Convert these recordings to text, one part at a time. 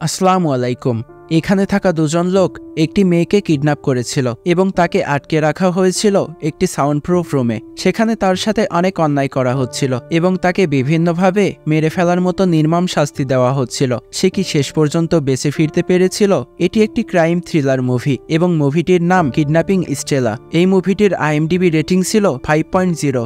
আসসালামু আলাইকুম। এখানে থাকা দুজন লোক একটি মেয়েকে কিডন্যাপ করেছিল এবং তাকে আটকে রাখা হয়েছিল একটি সাউন্ডপ্রুফ রুমে। সেখানে তার সাথে অনেক অন্যায় করা হচ্ছিল এবং তাকে বিভিন্নভাবে মেরে ফেলার মতো নির্মম শাস্তি দেওয়া হচ্ছিল। সে কি শেষ পর্যন্ত বেঁচে ফিরতে পেরেছিল? এটি একটি ক্রাইম থ্রিলার মুভি এবং মুভিটির নাম কিডন্যাপিং স্টেলা। এই মুভিটির IMDb রেটিং ছিল 5.0।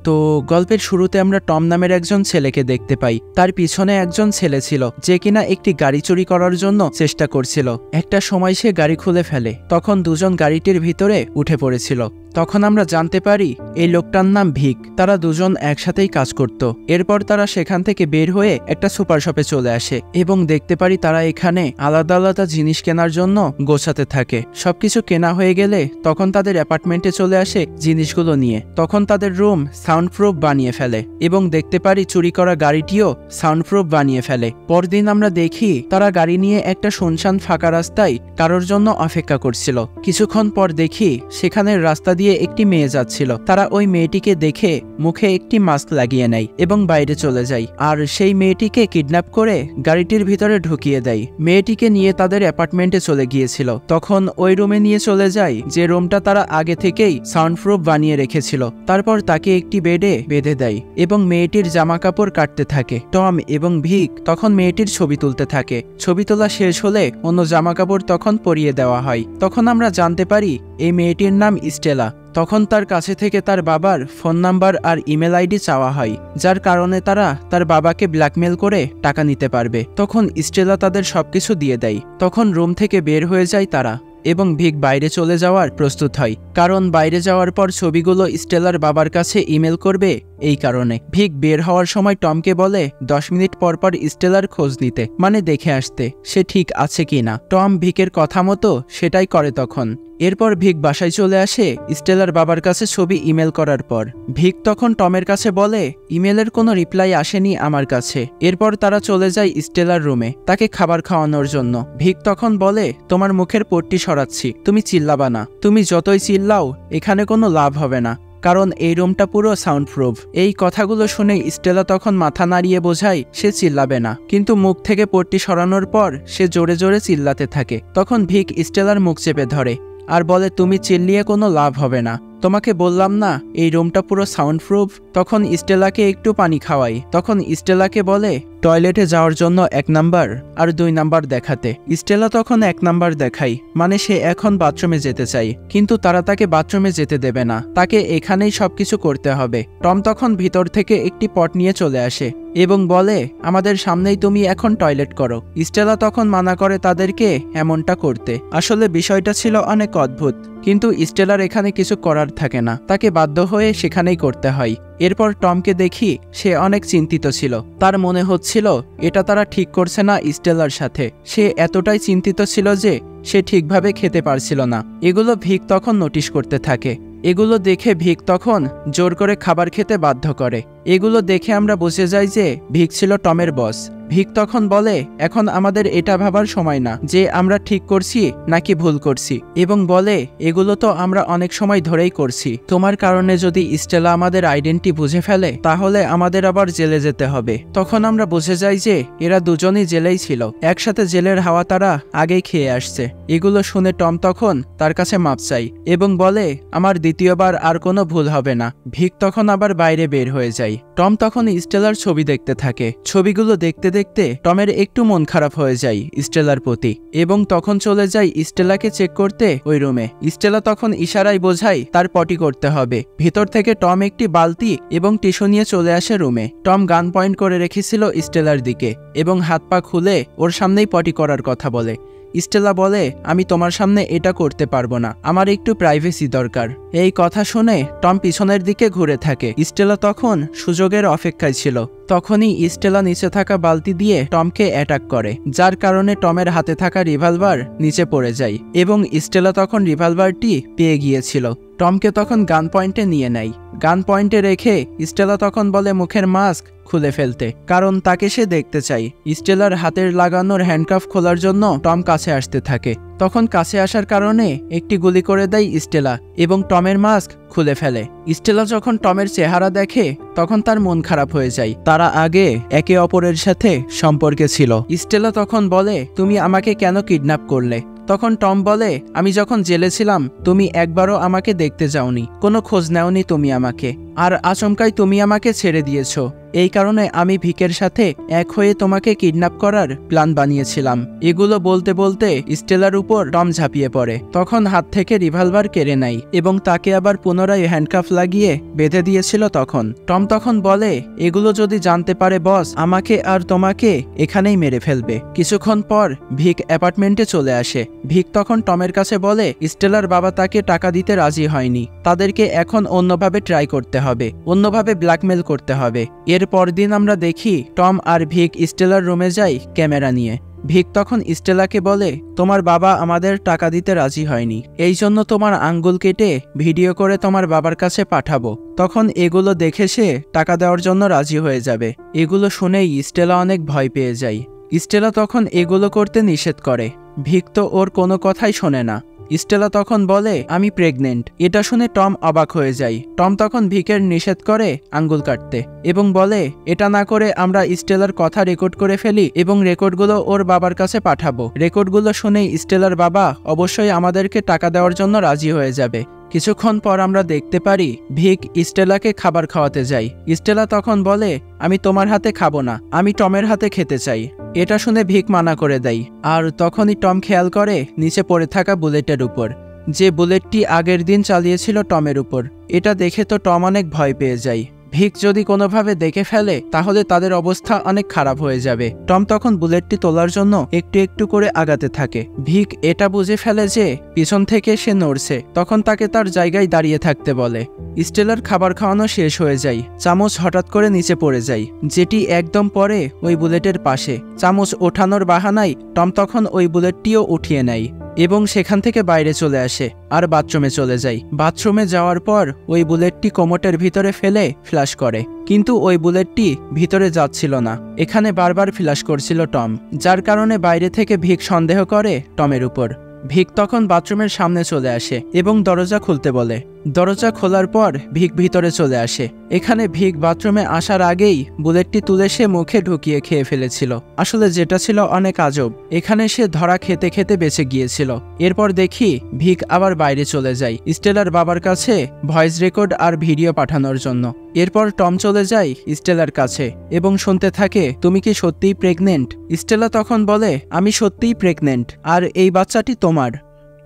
তো গল্পের শুরুতে আমরা টম নামের একজন ছেলেকে দেখতে পাই। তার পিছনে একজন ছেলে ছিল যে কিনা একটি গাড়ি চুরি করার জন্য চেষ্টা করছিল। একটা সময় সে গাড়ি খুলে ফেলে, তখন দুজন গাড়িটির ভিতরে উঠে পড়েছিল। তখন আমরা জানতে পারি এই লোকটার নাম ভিক। তারা দুজন একসাথেই কাজ করত। এরপর তারা সেখান থেকে বের হয়ে একটা সুপার শপে চলে আসে এবং দেখতে পারি তারা এখানে আলাদা আলাদা জিনিস কেনার জন্য গোছাতে থাকে। সবকিছু কেনা হয়ে গেলে তখন তাদের অ্যাপার্টমেন্টে চলে আসে জিনিসগুলো নিয়ে। তখন তাদের রুম সাউন্ডপ্রুফ বানিয়ে ফেলে এবং দেখতে পারি চুরি করা গাড়িটিও সাউন্ডপ্রুফ বানিয়ে ফেলে। পরদিন আমরা দেখি তারা গাড়ি নিয়ে একটা শুনশান ফাঁকা রাস্তায় কারোর জন্য অপেক্ষা করছিল। কিছুক্ষণ পর দেখি সেখানের রাস্তা দিয়ে একটি মেয়ে যাচ্ছিল। তারা ওই মেয়েটিকে দেখে মুখে একটি মাস্ক লাগিয়ে নেয় এবং বাইরে চলে যায়, আর সেই মেয়েটিকে কিডন্যাপ করে গাড়িটির ভিতরে ঢুকিয়ে দেয়। মেয়েটিকে নিয়ে তাদের অ্যাপার্টমেন্টে চলে গিয়েছিল। তখন ওই রুমে নিয়ে চলে যায় যে রুমটা তারা আগে থেকেই সাউন্ডপ্রুফ বানিয়ে রেখেছিল। তারপর তাকে একটি বেডে বেঁধে দেয় এবং মেয়েটির জামা কাপড় কাটতে থাকে। টম এবং ভিক তখন মেয়েটির ছবি তুলতে থাকে। ছবি তোলা শেষ হলে অন্য জামা কাপড় তখন পরিয়ে দেওয়া হয়। তখন আমরা জানতে পারি এই মেয়েটির নাম স্টেলা। তখন তার কাছে থেকে তার বাবার ফোন নাম্বার আর ইমেল আইডি চাওয়া হয়, যার কারণে তারা তার বাবাকে ব্ল্যাকমেল করে টাকা নিতে পারবে। তখন স্টেলা তাদের সবকিছু দিয়ে দেয়। তখন রুম থেকে বের হয়ে যায় তারা এবং ভিক বাইরে চলে যাওয়ার প্রস্তুত হয়, কারণ বাইরে যাওয়ার পর ছবিগুলো স্টেলার বাবার কাছে ইমেল করবে। এই কারণে ভিক বের হওয়ার সময় টমকে বলে 10 মিনিট পর পর স্টেলার খোঁজ নিতে, মানে দেখে আসতে সে ঠিক আছে কিনা। টম ভিকের কথা মতো সেটাই করে। তখন এরপর ভিক বাসায় চলে আসে স্টেলার বাবার কাছে ছবি ইমেল করার পর। ভিক তখন টমের কাছে বলে ইমেলের কোনো রিপ্লাই আসেনি আমার কাছে। এরপর তারা চলে যায় স্টেলার রুমে তাকে খাবার খাওয়ানোর জন্য। ভিক তখন বলে তোমার মুখের পট্টি সরাচ্ছি, তুমি চিল্লাবা না। তুমি যতই চিল্লাও এখানে কোনো লাভ হবে না, কারণ এই রুমটা পুরো সাউন্ডপ্রুফ। এই কথাগুলো শুনে স্টেলা তখন মাথা নাড়িয়ে বোঝায় সে চিল্লাবে না, কিন্তু মুখ থেকে পট্টি সরানোর পর সে জোরে জোরে চিল্লাতে থাকে। তখন ভিক স্টেলার মুখ চেপে ধরে আর বলে তুমি চিল্লিয়ে কোনো লাভ হবে না, তোমাকে বললাম না এই রুমটা পুরো সাউন্ডপ্রুফ। তখন স্টেলাকে একটু পানি খাওয়াই। তখন স্টেলাকে বলে টয়লেটে যাওয়ার জন্য 1 নাম্বার আর 2 নাম্বার দেখাতে। স্টেলা তখন 1 নাম্বার দেখাই, মানে সে এখন বাথরুমে যেতে চাই, কিন্তু তারা তাকে বাথরুমে যেতে দেবে না, তাকে এখানেই সবকিছু করতে হবে। টম তখন ভিতর থেকে একটি পট নিয়ে চলে আসে এবং বলে আমাদের সামনেই তুমি এখন টয়লেট করো। স্টেলা তখন মানা করে তাদেরকে এমনটা করতে। আসলে বিষয়টা ছিল অনেক অদ্ভুত, কিন্তু স্টেলার এখানে কিছু করার থাকে না, তাকে বাধ্য হয়ে সেখানেই করতে হয়। এরপর টমকে দেখি সে অনেক চিন্তিত ছিল। তার মনে হচ্ছিল এটা তারা ঠিক করছে না স্টেলার সাথে। সে এতটাই চিন্তিত ছিল যে সে ঠিকভাবে খেতে পারছিল না। এগুলো ভিক তখন নোটিশ করতে থাকে। এগুলো দেখে ভিক তখন জোর করে খাবার খেতে বাধ্য করে। এগুলো দেখে আমরা বুঝে যাই যে ভিক ছিল টমের বস। ভিক তখন বলে এখন আমাদের এটা ভাবার সময় না যে আমরা ঠিক করছি নাকি ভুল করছি, এবং বলে এগুলো তো আমরা অনেক সময় ধরেই করছি। তোমার কারণে যদি স্টেলা আমাদের আইডেন্টি বুঝে ফেলে তাহলে আমাদের আবার জেলে যেতে হবে। তখন আমরা বুঝে যাই যে এরা দুজনই জেলেই ছিল, একসাথে জেলের হাওয়া তারা আগেই খেয়ে আসছে। এগুলো শুনে টম তখন তার কাছে মাপ চাই এবং বলে আমার দ্বিতীয়বার আর কোনো ভুল হবে না। ভিক তখন আবার বাইরে বের হয়ে যায়। টম তখন স্টেলার ছবি দেখতে থাকে। ছবিগুলো দেখতে দেখতে টমের একটু মন খারাপ হয়ে যায় স্টেলার প্রতি এবং তখন চলে যায় স্টেলাকে চেক করতে ওই রুমে। স্টেলা তখন ইশারায় বোঝায় তার পটি করতে হবে। ভিতর থেকে টম একটি বালতি এবং টিস্যু নিয়ে চলে আসে রুমে। টম গান পয়েন্ট করে রেখেছিল স্টেলার দিকে এবং হাত পা খুলে ওর সামনেই পটি করার কথা বলে। স্টেলা বলে আমি তোমার সামনে এটা করতে পারবো না, আমার একটু প্রাইভেসি দরকার। এই কথা শুনে টম পিছনের দিকে ঘুরে থাকে। স্টেলা তখন সুযোগের অপেক্ষায় ছিল। তখনই স্টেলা নিচে থাকা বালতি দিয়ে টমকে অ্যাটাক করে, যার কারণে টমের হাতে থাকা রিভলভার নিচে পড়ে যায় এবং স্টেলা তখন রিভলভারটি পেয়ে গিয়েছিল। টমকে তখন গান পয়েন্টে নিয়ে নেয়। গান পয়েন্টে রেখে স্টেলা তখন বলে মুখের মাস্ক খুলে ফেলতে, কারণ তাকে সে দেখতে চাই। স্টেলার হাতের লাগানোর হ্যান্ডকাফ খোলার জন্য টম কাছে আসতে থাকে। তখন কাছে আসার কারণে একটি গুলি করে দেয় স্টেলা এবং টমের মাস্ক খুলে ফেলে। স্টেলা যখন টমের চেহারা দেখে তখন তার মন খারাপ হয়ে যায়। তারা আগে একে অপরের সাথে সম্পর্কে ছিল। স্টেলা তখন বলে, তুমি আমাকে কেন কিডন্যাপ করলে? তখন টম বলে, আমি যখন জেলে ছিলাম তুমি একবারও আমাকে দেখতে যাওনি, কোনো খোঁজ নেওনি তুমি আমাকে, আর আচমকাই তুমি আমাকে ছেড়ে দিয়েছ। এই কারণে আমি ভিকের সাথে এক হয়ে তোমাকে কিডন্যাপ করার প্ল্যান বানিয়েছিলাম। এগুলো বলতে বলতে স্টেলার উপর টম ঝাঁপিয়ে পড়ে। তখন হাত থেকে রিভলভার কেড়ে নেয় এবং তাকে আবার পুনরায় হ্যান্ডকাফ লাগিয়ে বেঁধে দিয়েছিল। তখন টম তখন বলে, এগুলো যদি জানতে পারে বস, আমাকে আর তোমাকে এখানেই মেরে ফেলবে। কিছুক্ষণ পর ভিক অ্যাপার্টমেন্টে চলে আসে। ভিক তখন টমের কাছে বলে, স্টেলার বাবা তাকে টাকা দিতে রাজি হয়নি, তাদেরকে এখন অন্যভাবে ট্রাই করতে হবে, অন্যভাবে ব্ল্যাকমেল করতে হবে। এর পরদিন আমরা দেখি টম আর ভিক স্টেলার রুমে যায় ক্যামেরা নিয়ে। ভিক তখন স্টেলাকে বলে, তোমার বাবা আমাদের টাকা দিতে রাজি হয়নি, এই জন্য তোমার আঙ্গুল কেটে ভিডিও করে তোমার বাবার কাছে পাঠাবো, তখন এগুলো দেখে সে টাকা দেওয়ার জন্য রাজি হয়ে যাবে। এগুলো শুনেই স্টেলা অনেক ভয় পেয়ে যায়। স্টেলা তখন এগুলো করতে নিষেধ করে। ভিক তো ওর কোনো কথাই শোনে না। স্টেলা তখন বলে, আমি প্রেগনেন্ট। এটা শুনে টম অবাক হয়ে যায়। টম তখন ভিকের নিষেধ করে আঙ্গুল কাটতে এবং বলে, এটা না করে আমরা স্টেলার কথা রেকর্ড করে ফেলি এবং রেকর্ডগুলো ওর বাবার কাছে পাঠাবো। রেকর্ডগুলো শুনেই স্টেলার বাবা অবশ্যই আমাদেরকে টাকা দেওয়ার জন্য রাজি হয়ে যাবে। কিছুক্ষণ পর আমরা দেখতে পারি ভিক স্টেলাকে খাবার খাওয়াতে যায়। স্টেলা তখন বলে, আমি তোমার হাতে খাবো না, আমি টমের হাতে খেতে চাই। এটা শুনে ভিক মানা করে দেয়। আর তখনই টম খেয়াল করে নিচে পড়ে থাকা বুলেটের উপর, যে বুলেটটি আগের দিন চালিয়েছিল টমের উপর। এটা দেখে তো টম অনেক ভয় পেয়ে যায়। ভিক যদি কোনোভাবে দেখে ফেলে তাহলে তাদের অবস্থা অনেক খারাপ হয়ে যাবে। টম তখন বুলেটটি তোলার জন্য একটু একটু করে আগাতে থাকে। ভিক এটা বুঝে ফেলে যে পিছন থেকে সে নড়ছে, তখন তাকে তার জায়গায় দাঁড়িয়ে থাকতে বলে। স্টেলার খাবার খাওয়ানো শেষ হয়ে যায়। চামচ হঠাৎ করে নিচে পড়ে যায়, যেটি একদম পরে ওই বুলেটের পাশে। চামচ ওঠানোর বাহানায় টম তখন ওই বুলেটটিও উঠিয়ে নেয় এবং সেখান থেকে বাইরে চলে আসে আর বাথরুমে চলে যায়। বাথরুমে যাওয়ার পর ওই বুলেটটি কোমোটের ভিতরে ফেলে ফ্ল্যাশ করে, কিন্তু ওই বুলেটটি ভিতরে যাচ্ছিল না। এখানে বারবার ফ্ল্যাশ করছিল টম, যার কারণে বাইরে থেকে ভিক সন্দেহ করে টমের উপর। ভিক তখন বাথরুমের সামনে চলে আসে এবং দরজা খুলতে বলে। দরজা খোলার পর ভিক ভিতরে চলে আসে। এখানে ভিক বাথরুমে আসার আগেই বুলেটটি তুলে সে মুখে ঢুকিয়ে খেয়ে ফেলেছিল। আসলে যেটা ছিল অনেক আজব, এখানে সে ধরা খেতে খেতে বেঁচে গিয়েছিল। এরপর দেখি ভিক আবার বাইরে চলে যায় স্টেলার বাবার কাছে ভয়েস রেকর্ড আর ভিডিও পাঠানোর জন্য। এরপর টম চলে যায় স্টেলার কাছে এবং শুনতে থাকে, তুমি কি সত্যিই প্রেগনেন্ট? স্টেলা তখন বলে, আমি সত্যিই প্রেগনেন্ট, আর এই বাচ্চাটি তোমার।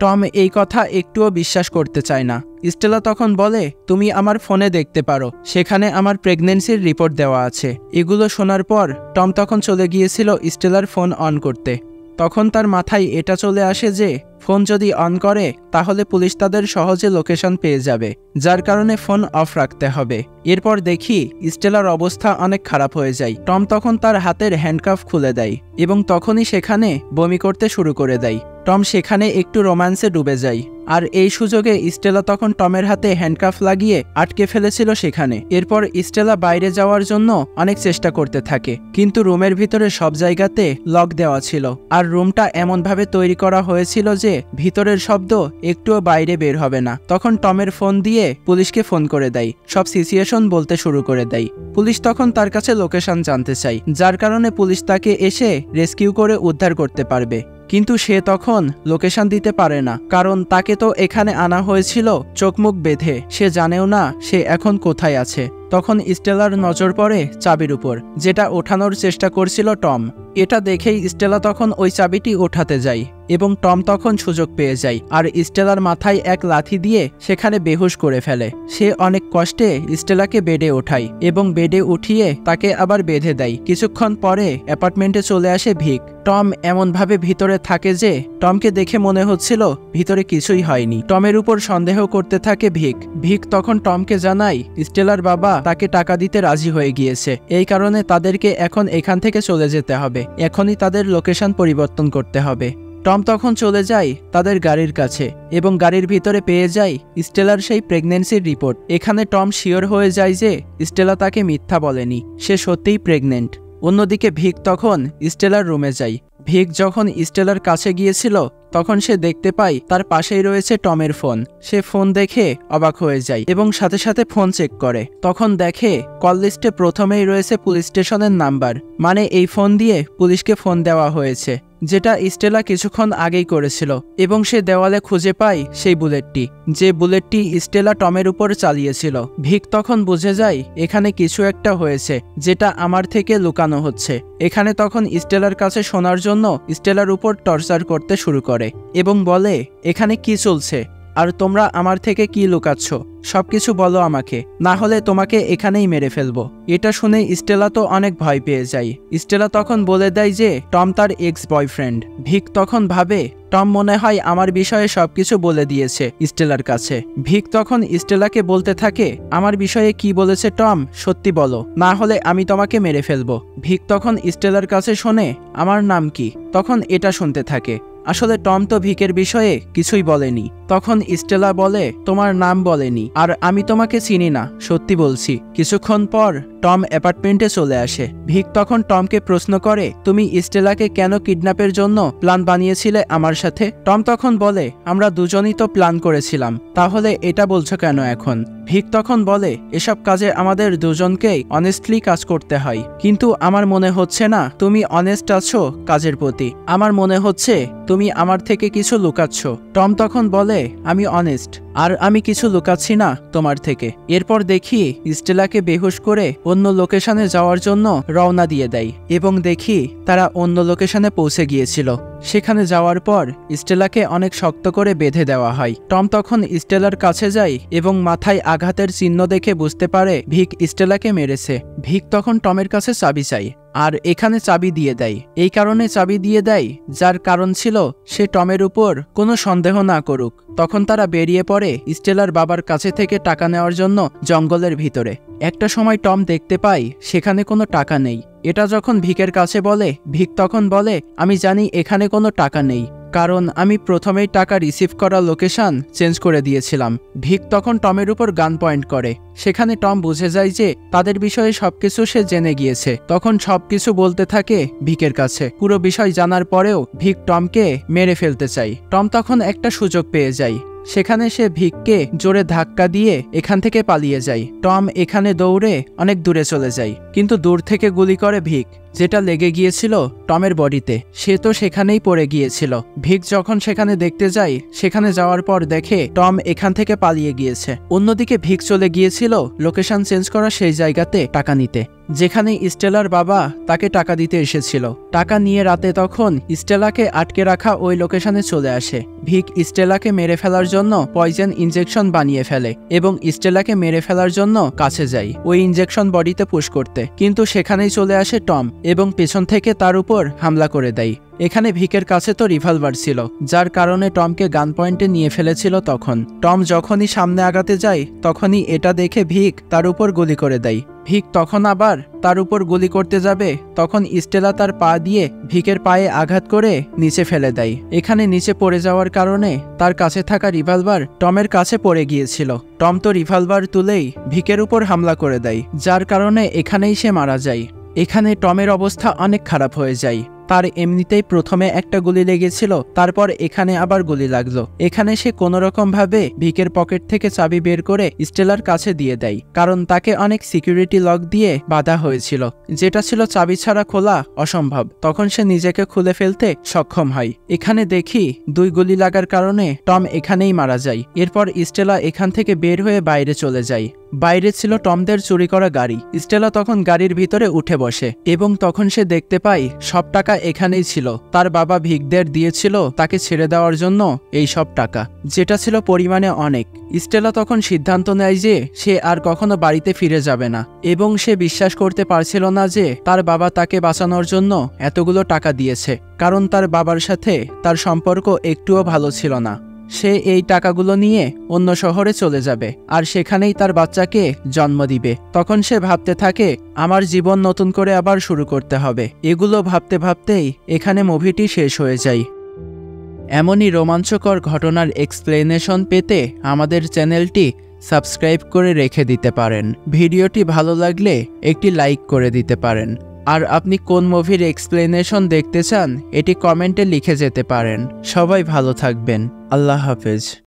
টম এই কথা একটুও বিশ্বাস করতে চায় না। স্টেলা তখন বলে, তুমি আমার ফোনে দেখতে পারো, সেখানে আমার প্রেগনেন্সির রিপোর্ট দেওয়া আছে। এগুলো শোনার পর টম তখন চলে গিয়েছিল স্টেলার ফোন অন করতে। তখন তার মাথায় এটা চলে আসে যে ফোন যদি অন করে তাহলে পুলিশ তাদের সহজে লোকেশন পেয়ে যাবে, যার কারণে ফোন অফ রাখতে হবে। এরপর দেখি স্টেলার অবস্থা অনেক খারাপ হয়ে যায়। টম তখন তার হাতের হ্যান্ডকাফ খুলে দেয় এবং তখনই সেখানে বমি করতে শুরু করে দেয়। টম সেখানে একটু রোম্যান্সে ডুবে যায়, আর এই সুযোগে স্টেলা তখন টমের হাতে হ্যান্ডকাফ লাগিয়ে আটকে ফেলেছিল সেখানে। এরপর স্টেলা বাইরে যাওয়ার জন্য অনেক চেষ্টা করতে থাকে, কিন্তু রুমের ভিতরে সব জায়গাতে লক দেওয়া ছিল, আর রুমটা এমনভাবে তৈরি করা হয়েছিল যে ভিতরের শব্দ একটুও বাইরে বের হবে না। তখন টমের ফোন দিয়ে পুলিশকে ফোন করে দেয়, সব সিচুয়েশন বলতে শুরু করে দেয়। পুলিশ তখন তার কাছে লোকেশন জানতে চায়, যার কারণে পুলিশ তাকে এসে রেস্কিউ করে উদ্ধার করতে পারবে। কিন্তু সে তখন লোকেশন দিতে পারে না, কারণ তাকে তো এখানে আনা হয়েছিল চোখমুখ বেঁধে। সে জানেও না সে এখন কোথায় আছে। তখন স্টেলার নজর পড়ে চাবির উপর, যেটা ওঠানোর চেষ্টা করছিল টম। এটা দেখেই স্টেলা তখন ওই চাবিটি ওঠাতে যায় এবং টম তখন সুযোগ পেয়ে যায় আর স্টেলার মাথায় এক লাথি দিয়ে সেখানে বেহুশ করে ফেলে। সে অনেক কষ্টে স্টেলাকে বেডে ওঠায় এবং বেডে উঠিয়ে তাকে আবার বেঁধে দেয়। কিছুক্ষণ পরে অ্যাপার্টমেন্টে চলে আসে ভিক। টম এমনভাবে ভিতরে থাকে যে টমকে দেখে মনে হচ্ছিল ভিতরে কিছুই হয়নি। টমের উপর সন্দেহ করতে থাকে ভিক। ভিক তখন টমকে জানায় স্টেলার বাবা তাকে টাকা দিতে রাজি হয়ে গিয়েছে, এই কারণে তাদেরকে এখন এখান থেকে চলে যেতে হবে, এখনই তাদের লোকেশন পরিবর্তন করতে হবে। টম তখন চলে যায় তাদের গাড়ির কাছে এবং গাড়ির ভিতরে পেয়ে যায় স্টেলার সেই প্রেগনেন্সির রিপোর্ট। এখানে টম শিওর হয়ে যায় যে স্টেলা তাকে মিথ্যা বলেনি, সে সত্যিই প্রেগনেন্ট। অন্যদিকে ভিক তখন স্টেলার রুমে যায়। ভিক যখন স্টেলার কাছে গিয়েছিল তখন সে দেখতে পায় তার পাশেই রয়েছে টমের ফোন। সে ফোন দেখে অবাক হয়ে যায় এবং সাথে সাথে ফোন চেক করে। তখন দেখে কল লিস্টে প্রথমেই রয়েছে পুলিশ স্টেশনের নাম্বার, মানে এই ফোন দিয়ে পুলিশকে ফোন দেওয়া হয়েছে, যেটা স্টেলা কিছুক্ষণ আগেই করেছিল। এবং সে দেওয়ালে খুঁজে পায় সেই বুলেটটি, যে বুলেটটি স্টেলা টমের উপর চালিয়েছিল। ভিক তখন বুঝে যায় এখানে কিছু একটা হয়েছে, যেটা আমার থেকে লুকানো হচ্ছে। এখানে তখন স্টেলার কাছে শোনার জন্য স্টেলার উপর টর্চার করতে শুরু করে এবং বলে, এখানে কি চলছে আর তোমরা আমার থেকে কি লুকাচ্ছ, সবকিছু বলো আমাকে, না হলে তোমাকে এখানেই মেরে ফেলবো। এটা শুনে স্টেলা তো অনেক ভয় পেয়ে যায়। স্টেলা তখন বলে দেয় যে টম তার এক্স বয়ফ্রেন্ড। ভিক তখন ভাবে টম মনে হয় আমার বিষয়ে সবকিছু বলে দিয়েছে স্টেলার কাছে। ভিক তখন স্টেলাকে বলতে থাকে, আমার বিষয়ে কি বলেছে টম, সত্যি বলো, না হলে আমি তোমাকে মেরে ফেলবো। ভিক তখন স্টেলার কাছে শোনে আমার নাম কি, তখন এটা শুনতে থাকে। আসলে টম তো ভিকের বিষয়ে কিছুই বলেনি। তখন স্টেলা বলে, তোমার নাম বলেনি আর আমি তোমাকে চিনি না, সত্যি বলছি। কিছুক্ষণ পর টম অ্যাপার্টমেন্টে চলে আসে। ভিক তখন টমকে প্রশ্ন করে, তুমি স্টেলাকে কেন কিডন্যাপের জন্য প্ল্যান বানিয়েছিলে আমার সাথে? টম তখন বলে, আমরা দুজনই তো প্ল্যান করেছিলাম, তাহলে এটা বলছো কেন এখন? ভিক তখন বলে, এসব কাজে আমাদের দুজনকেই অনেস্টলি কাজ করতে হয়, কিন্তু আমার মনে হচ্ছে না তুমি অনেস্ট আছো কাজের প্রতি। আমার মনে হচ্ছে তুমি আমার থেকে কিছু লুকাচ্ছ। টম তখন বলে, আমি অনেস্ট আর আমি কিছু লুকাচ্ছি না তোমার থেকে। এরপর দেখি স্টেলাকে বেহুশ করে অন্য লোকেশনে যাওয়ার জন্য রওনা দিয়ে দেয় এবং দেখি তারা অন্য লোকেশনে পৌঁছে গিয়েছিল। সেখানে যাওয়ার পর স্টেলাকে অনেক শক্ত করে বেঁধে দেওয়া হয়। টম তখন স্টেলার কাছে যায় এবং মাথায় আঘাতের চিহ্ন দেখে বুঝতে পারে ভিক স্টেলাকে মেরেছে। ভিক তখন টমের কাছে চাবি চায় আর এখানে চাবি দিয়ে দেয়। এই কারণে চাবি দিয়ে দেয়, যার কারণ ছিল সে টমের উপর কোনো সন্দেহ না করুক। তখন তারা বেরিয়ে পড়ে স্টেলার বাবার কাছে থেকে টাকা নেওয়ার জন্য জঙ্গলের ভিতরে। একটা সময় টম দেখতে পায় সেখানে কোনো টাকা নেই। এটা যখন ভিকের কাছে বলে, ভিক তখন বলে, আমি জানি এখানে কোনো টাকা নেই, কারণ আমি প্রথমেই টাকা রিসিভ করা লোকেশন চেঞ্জ করে দিয়েছিলাম। ভিক তখন টমের উপর গান পয়েন্ট করে। সেখানে টম বুঝে যায় যে তাদের বিষয়ে সবকিছু সে জেনে গিয়েছে। তখন সবকিছু বলতে থাকে ভিকের কাছে। পুরো বিষয় জানার পরেও ভিক টমকে মেরে ফেলতে চায়। টম তখন একটা সুযোগ পেয়ে যায়। সেখানে সে ভিককে জোরে ধাক্কা দিয়ে এখান থেকে পালিয়ে যায়। টম এখানে দৌড়ে অনেক দূরে চলে যায়, কিন্তু দূর থেকে গুলি করে ভিক, যেটা লেগে গিয়েছিল টমের বডিতে। সে তো সেখানেই পড়ে গিয়েছিল। ভিক যখন সেখানে দেখতে যায়, সেখানে যাওয়ার পর দেখে টম এখান থেকে পালিয়ে গিয়েছে। অন্যদিকে ভিক চলে গিয়েছিল লোকেশন চেঞ্জ করা সেই জায়গাতে টাকা নিতে, যেখানে স্টেলার বাবা তাকে টাকা দিতে এসেছিল। টাকা নিয়ে রাতে তখন স্টেলাকে আটকে রাখা ওই লোকেশনে চলে আসে। ভিক স্টেলাকে মেরে ফেলার জন্য পয়জন ইনজেকশন বানিয়ে ফেলে এবং স্টেলাকে মেরে ফেলার জন্য কাছে যায় ওই ইনজেকশন বডিতে পুশ করতে, কিন্তু সেখানেই চলে আসে টম এবং পেছন থেকে তার উপর হামলা করে দেয়। এখানে ভিকের কাছে তো রিভলভার ছিল, যার কারণে টমকে গান পয়েন্টে নিয়ে ফেলেছিল। তখন টম যখনই সামনে আগাতে যায়, তখনই এটা দেখে ভিক তার উপর গুলি করে দেয়। ভিক তখন আবার তার উপর গুলি করতে যাবে, তখন স্টেলা তার পা দিয়ে ভিকের পায়ে আঘাত করে নিচে ফেলে দেয়। এখানে নিচে পড়ে যাওয়ার কারণে তার কাছে থাকা রিভলভার টমের কাছে পড়ে গিয়েছিল। টম তো রিভলভার তুলেই ভিকের উপর হামলা করে দেয়, যার কারণে এখানেই সে মারা যায়। এখানে টমের অবস্থা অনেক খারাপ হয়ে যায়। তার এমনিতেই প্রথমে একটা গুলি লেগেছিল, তারপর এখানে আবার গুলি লাগলো। এখানে সে কোনোরকম ভাবে ভিকের পকেট থেকে চাবি বের করে স্টেলার কাছে দিয়ে দেয়, কারণ তাকে অনেক সিকিউরিটি লক দিয়ে বাঁধা হয়েছিল, যেটা ছিল চাবি ছাড়া খোলা অসম্ভব। তখন সে নিজেকে খুলে ফেলতে সক্ষম হয়। এখানে দেখি 2 গুলি লাগার কারণে টম এখানেই মারা যায়। এরপর স্টেলা এখান থেকে বের হয়ে বাইরে চলে যায়। বাইরে ছিল টমদের চুরি করা গাড়ি। স্টেলা তখন গাড়ির ভিতরে উঠে বসে এবং তখন সে দেখতে পায় সব টাকা এখানেই ছিল। তার বাবা ভিকদের দিয়েছিল তাকে ছেড়ে দেওয়ার জন্য এই সব টাকা, যেটা ছিল পরিমাণে অনেক। স্টেলা তখন সিদ্ধান্ত নেয় যে সে আর কখনো বাড়িতে ফিরে যাবে না এবং সে বিশ্বাস করতে পারছিল না যে তার বাবা তাকে বাঁচানোর জন্য এতগুলো টাকা দিয়েছে, কারণ তার বাবার সাথে তার সম্পর্ক একটুও ভালো ছিল না। সে এই টাকাগুলো নিয়ে অন্য শহরে চলে যাবে আর সেখানেই তার বাচ্চাকে জন্ম দিবে। তখন সে ভাবতে থাকে আমার জীবন নতুন করে আবার শুরু করতে হবে। এগুলো ভাবতে ভাবতেই এখানে মুভিটি শেষ হয়ে যায়। এমনই রোমাঞ্চকর ঘটনার এক্সপ্লেনেশন পেতে আমাদের চ্যানেলটি সাবস্ক্রাইব করে রেখে দিতে পারেন। ভিডিওটি ভালো লাগলে একটি লাইক করে দিতে পারেন। আর আপনি কোন মুভির এক্সপ্লেনেশন দেখতে চান এটি কমেন্টে লিখে যেতে পারেন। সবাই ভালো থাকবেন। আল্লাহ হাফেজ।